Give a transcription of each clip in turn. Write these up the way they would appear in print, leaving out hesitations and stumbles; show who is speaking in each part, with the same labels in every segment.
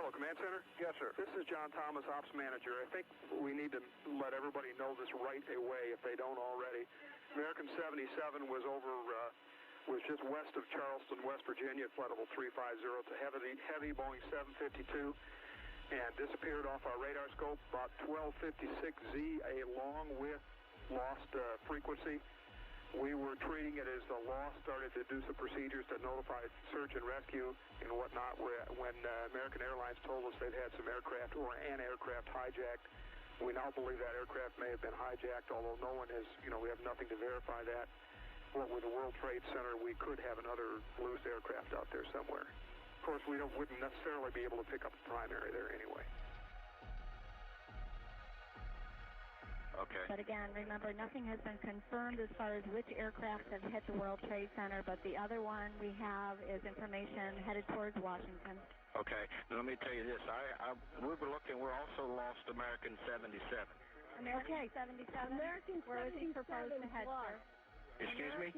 Speaker 1: Hello, Command Center?
Speaker 2: Yes, sir.
Speaker 1: This is John Thomas, Ops Manager. I think we need to let everybody know this right away if they don't already. American 77 was was just west of Charleston, West Virginia, flight level 350. It's a heavy Boeing 752 and disappeared off our radar scope about 1256Z, along with lost frequency. We were treating it as the loss, started to do some procedures to notify search and rescue and whatnot when American Airlines told us they'd had some aircraft or an aircraft hijacked. We now believe that aircraft may have been hijacked, although no one has, we have nothing to verify that. But with the World Trade Center, we could have another loose aircraft out there somewhere. Of course, we wouldn't necessarily be able to pick up the primary there anyway.
Speaker 3: Okay.
Speaker 4: But again, remember, nothing has been confirmed as far as which aircraft have hit the World Trade Center, but the other one we have is information headed towards Washington.
Speaker 3: Okay. Now, let me tell you this. We were looking, we're also lost American 77.
Speaker 4: American 77?
Speaker 5: American
Speaker 4: Where was he proposed to head, sir?
Speaker 3: Excuse me?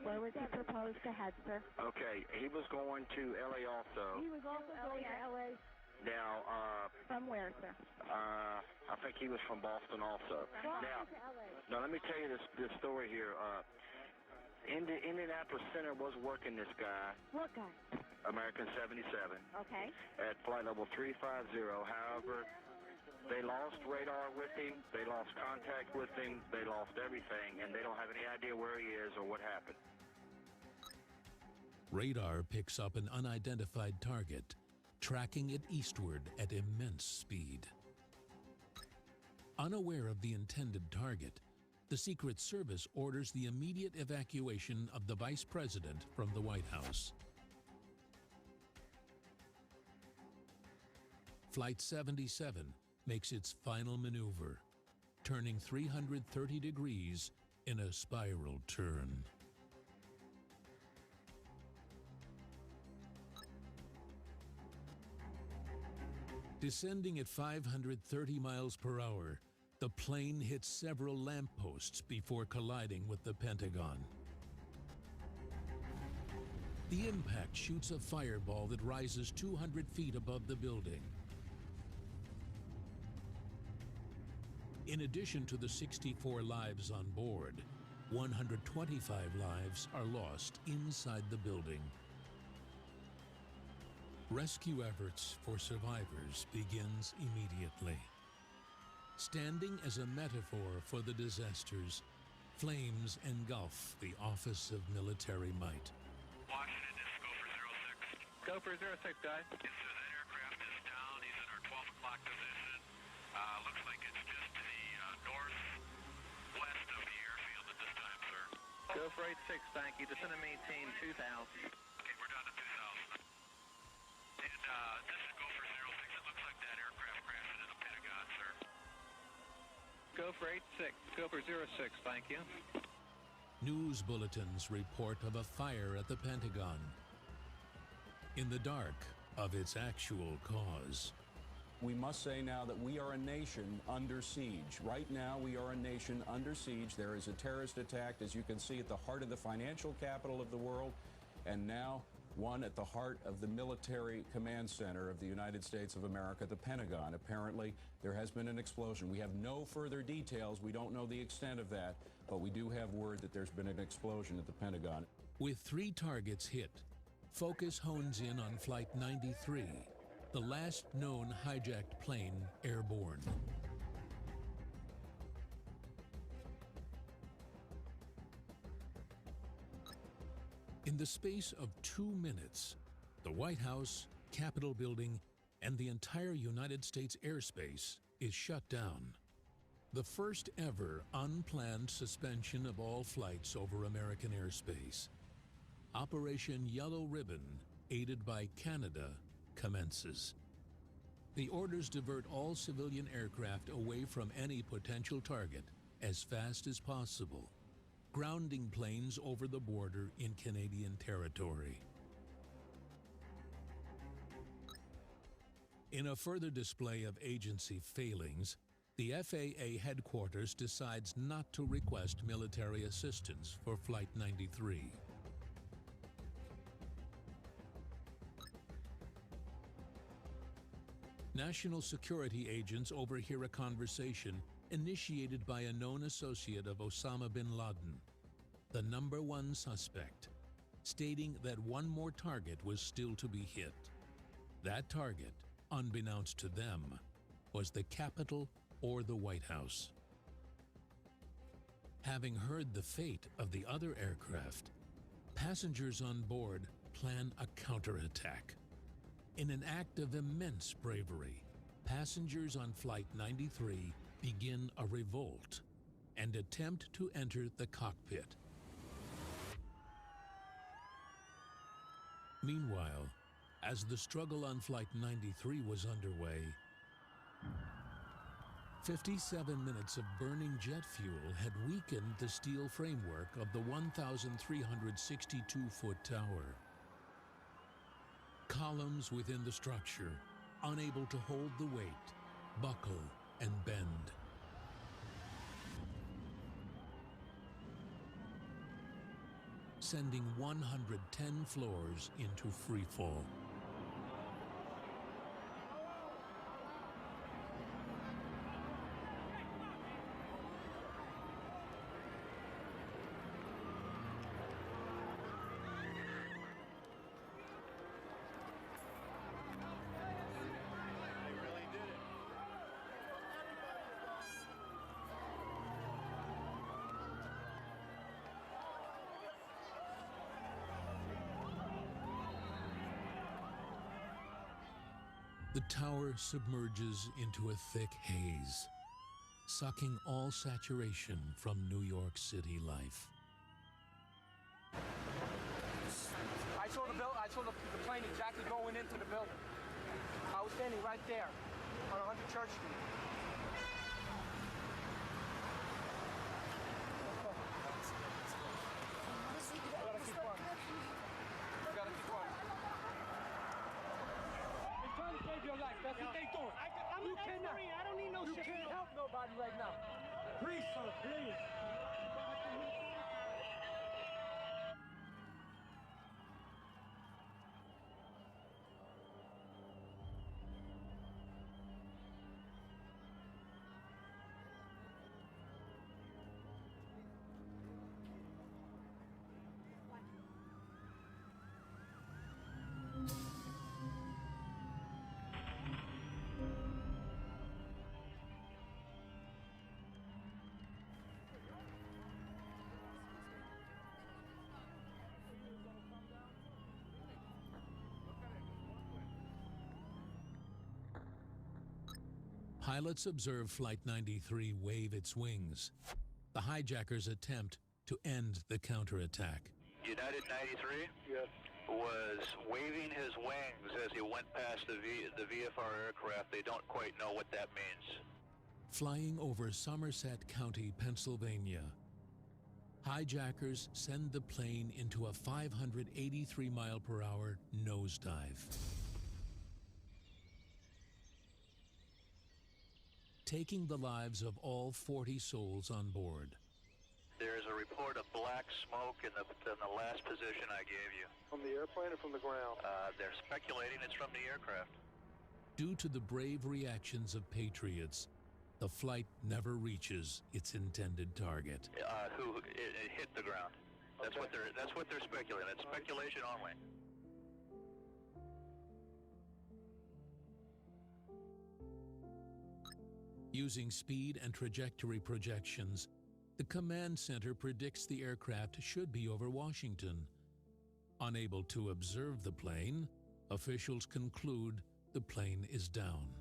Speaker 4: Where was he proposed to head, sir?
Speaker 3: Okay. He was going to L.A. also.
Speaker 5: He was also going to L.A.
Speaker 3: Now,
Speaker 4: from where, sir?
Speaker 3: I think he was from Boston also. Now let me tell you this story here. Indianapolis Center was working this guy.
Speaker 4: What guy?
Speaker 3: American 77.
Speaker 4: Okay.
Speaker 3: At flight level 350. However, they lost radar with him. They lost contact with him. They lost everything, and they don't have any idea where he is or what happened.
Speaker 6: Radar picks up an unidentified target, tracking it eastward at immense speed. Unaware of the intended target, the Secret Service orders the immediate evacuation of the Vice President from the White House. Flight 77 makes its final maneuver, turning 330 degrees in a spiral turn. Descending at 530 miles per hour, the plane hits several lampposts before colliding with the Pentagon. The impact shoots a fireball that rises 200 feet above the building. In addition to the 64 lives on board, 125 lives are lost inside the building. Rescue efforts for survivors begins immediately. Standing as a metaphor for the disasters, flames engulf the Office of Military Might.
Speaker 7: Washington, this is go for 06.
Speaker 8: Go for 06, guys.
Speaker 7: Yes, sir, that aircraft is down. He's in our 12 o'clock position. Looks like it's just to the northwest of the airfield at this time, sir.
Speaker 8: Go for 86, thank you. Descend and maintain 2,000.
Speaker 7: Okay, we're down to 2,000. And this is go for 06. It looks like that aircraft crashed into the Pentagon, sir.
Speaker 8: Go for 86. Go for 06, thank you.
Speaker 6: News bulletins report of a fire at the Pentagon, in the dark of its actual cause.
Speaker 9: We must say now that we are a nation under siege. Right now, we are a nation under siege. There is a terrorist attack, as you can see, at the heart of the financial capital of the world, and now one at the heart of the military command center of the United States of America, the Pentagon. Apparently, there has been an explosion. We have no further details. We don't know the extent of that, but we do have word that there's been an explosion at the Pentagon.
Speaker 6: With 3 targets hit, focus hones in on Flight 93, the last known hijacked plane airborne. In the space of 2 minutes, the White House, Capitol building, and the entire United States airspace is shut down. The first ever unplanned suspension of all flights over American airspace. Operation Yellow Ribbon, aided by Canada, commences. The orders divert all civilian aircraft away from any potential target as fast as possible, grounding planes over the border in Canadian territory. In a further display of agency failings, the FAA headquarters decides not to request military assistance for Flight 93. National security agents overhear a conversation initiated by a known associate of Osama bin Laden, the #1 suspect, stating that one more target was still to be hit. That target, unbeknownst to them, was the Capitol or the White House. Having heard the fate of the other aircraft, passengers on board plan a counterattack. In an act of immense bravery, passengers on Flight 93 begin a revolt and attempt to enter the cockpit. Meanwhile, as the struggle on Flight 93 was underway, 57 minutes of burning jet fuel had weakened the steel framework of the 1,362-foot tower. Columns within the structure, unable to hold the weight, buckle and bend. Sending 110 floors into free fall. The tower submerges into a thick haze, sucking all saturation from New York City life.
Speaker 2: I saw the plane exactly going into the building. I was standing right there on 100 Church Street. Your life. That's what they doing. I'm a Marine. I don't need no shit. You can't help nobody right now. Please, sir, please.
Speaker 6: Pilots observe Flight 93 wave its wings. The hijackers attempt to end the counterattack.
Speaker 3: United 93
Speaker 1: Yes.
Speaker 3: was waving his wings as he went past the VFR aircraft. They don't quite know what that means.
Speaker 6: Flying over Somerset County, Pennsylvania, hijackers send the plane into a 583-mile-per-hour nosedive. Taking the lives of all 40 souls on board.
Speaker 3: There's a report of black smoke in the last position I gave you.
Speaker 1: From the airplane or from the ground?
Speaker 3: They're speculating it's from the aircraft.
Speaker 6: Due to the brave reactions of patriots, the flight never reaches its intended target.
Speaker 3: It hit the ground. That's what they're speculating. It's speculation only.
Speaker 6: Using speed and trajectory projections, the command center predicts the aircraft should be over Washington. Unable to observe the plane, officials conclude the plane is down.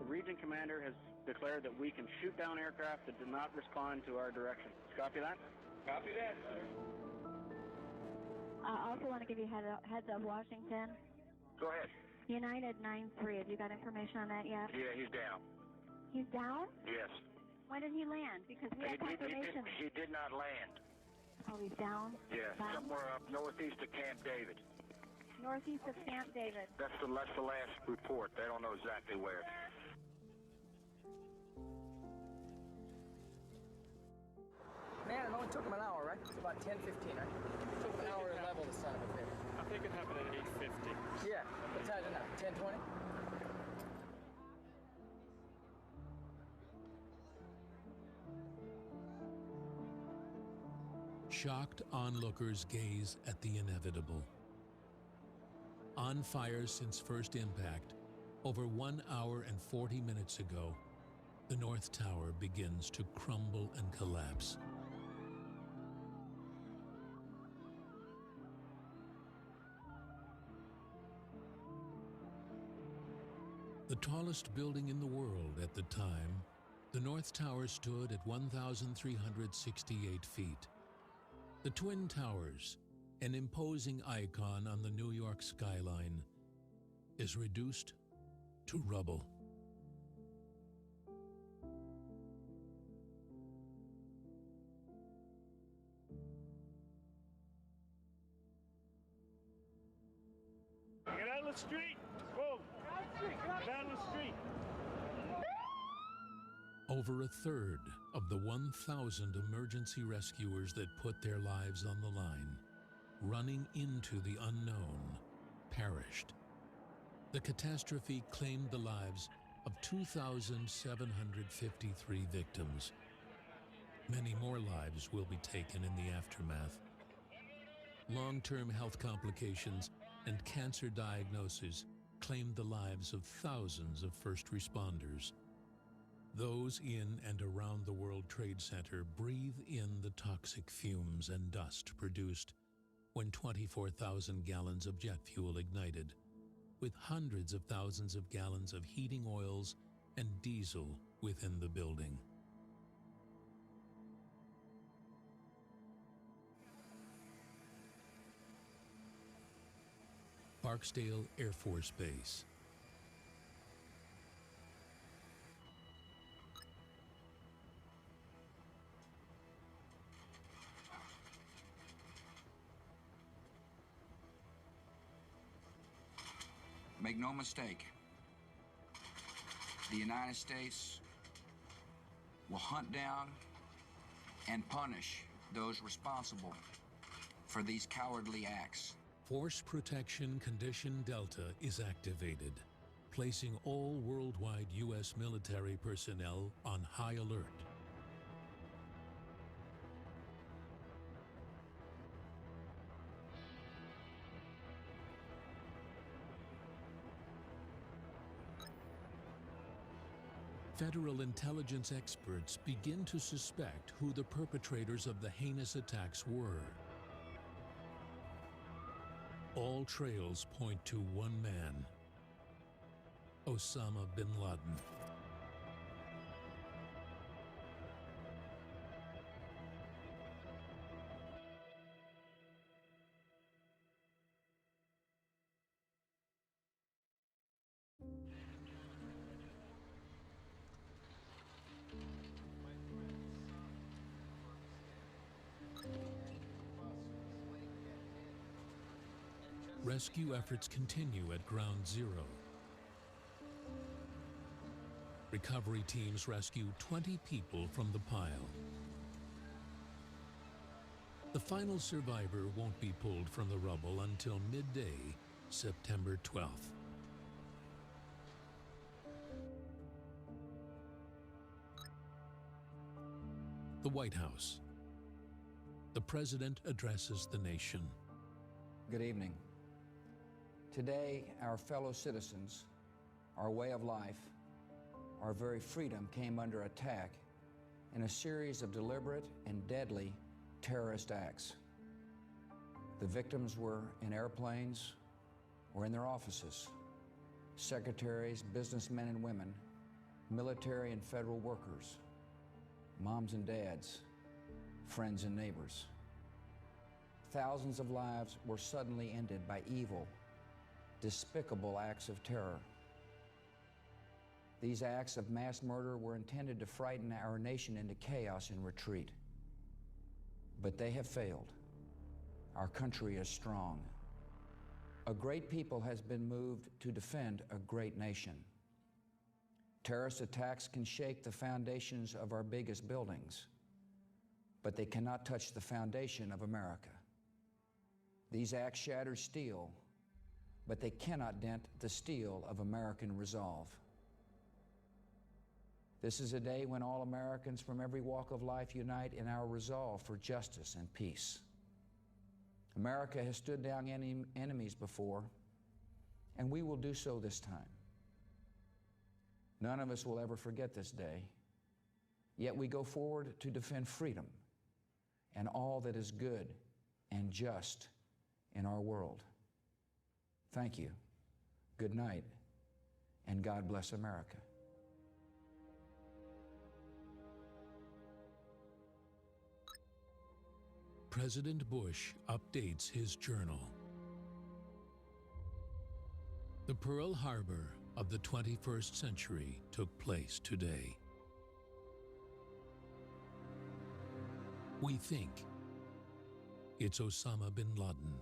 Speaker 5: The region commander has declared that we can shoot down aircraft that do not respond to our direction. Copy that?
Speaker 2: Copy that, sir.
Speaker 4: I also want to give you heads up, Washington.
Speaker 3: Go ahead.
Speaker 4: United 93, have you got information on that yet?
Speaker 3: Yeah, he's down.
Speaker 4: He's down?
Speaker 3: Yes.
Speaker 4: When did he land? Because we have confirmation.
Speaker 3: He did not land.
Speaker 4: Oh, he's down?
Speaker 3: Yeah,
Speaker 4: Down?
Speaker 3: somewhere up northeast of Camp David.
Speaker 4: Northeast of Camp David.
Speaker 3: That's the last report. They don't know exactly where.
Speaker 2: Man, it only took him an hour, right? It's about 10:15, right? It took an hour to level the son of a bitch.
Speaker 8: I think it happened at 8:50.
Speaker 2: Yeah,
Speaker 6: Shocked onlookers gaze at the inevitable. On fire since first impact, over 1 hour and 40 minutes ago, the North Tower begins to crumble and collapse. The tallest building in the world at the time, the North Tower stood at 1,368 feet. The Twin Towers, an imposing icon on the New York skyline, is reduced to rubble.
Speaker 10: Get out of the street! Whoa! Get out of the street!
Speaker 6: Over a third of the 1,000 emergency rescuers that put their lives on the line, running into the unknown, perished. The catastrophe claimed the lives of 2,753 victims. Many more lives will be taken in the aftermath. Long-term health complications and cancer diagnoses claimed the lives of thousands of first responders. Those in and around the World Trade Center breathe in the toxic fumes and dust produced when 24,000 gallons of jet fuel ignited, with hundreds of thousands of gallons of heating oils and diesel within the building. Barksdale Air Force Base.
Speaker 11: Make no mistake, the United States will hunt down and punish those responsible for these cowardly acts.
Speaker 6: Force Protection Condition Delta is activated, placing all worldwide U.S. military personnel on high alert. Federal intelligence experts begin to suspect who the perpetrators of the heinous attacks were. All trails point to one man, Osama bin Laden. Rescue efforts continue at Ground Zero. Recovery teams rescue 20 people from the pile. The final survivor won't be pulled from the rubble until midday, September 12th. The White House. The President addresses the nation.
Speaker 11: Good evening. Today, our fellow citizens, our way of life, our very freedom came under attack in a series of deliberate and deadly terrorist acts. The victims were in airplanes or in their offices, secretaries, businessmen and women, military and federal workers, moms and dads, friends and neighbors. Thousands of lives were suddenly ended by evil, despicable acts of terror. These acts of mass murder were intended to frighten our nation into chaos and retreat. But they have failed. Our country is strong. A great people has been moved to defend a great nation. Terrorist attacks can shake the foundations of our biggest buildings, but they cannot touch the foundation of America. These acts shatter steel, but they cannot dent the steel of American resolve. This is a day when all Americans from every walk of life unite in our resolve for justice and peace. America has stood down enemies before, and we will do so this time. None of us will ever forget this day, yet we go forward to defend freedom and all that is good and just in our world. Thank you, good night, and God bless America.
Speaker 6: President Bush updates his journal. The Pearl Harbor of the 21st century took place today. We think it's Osama bin Laden.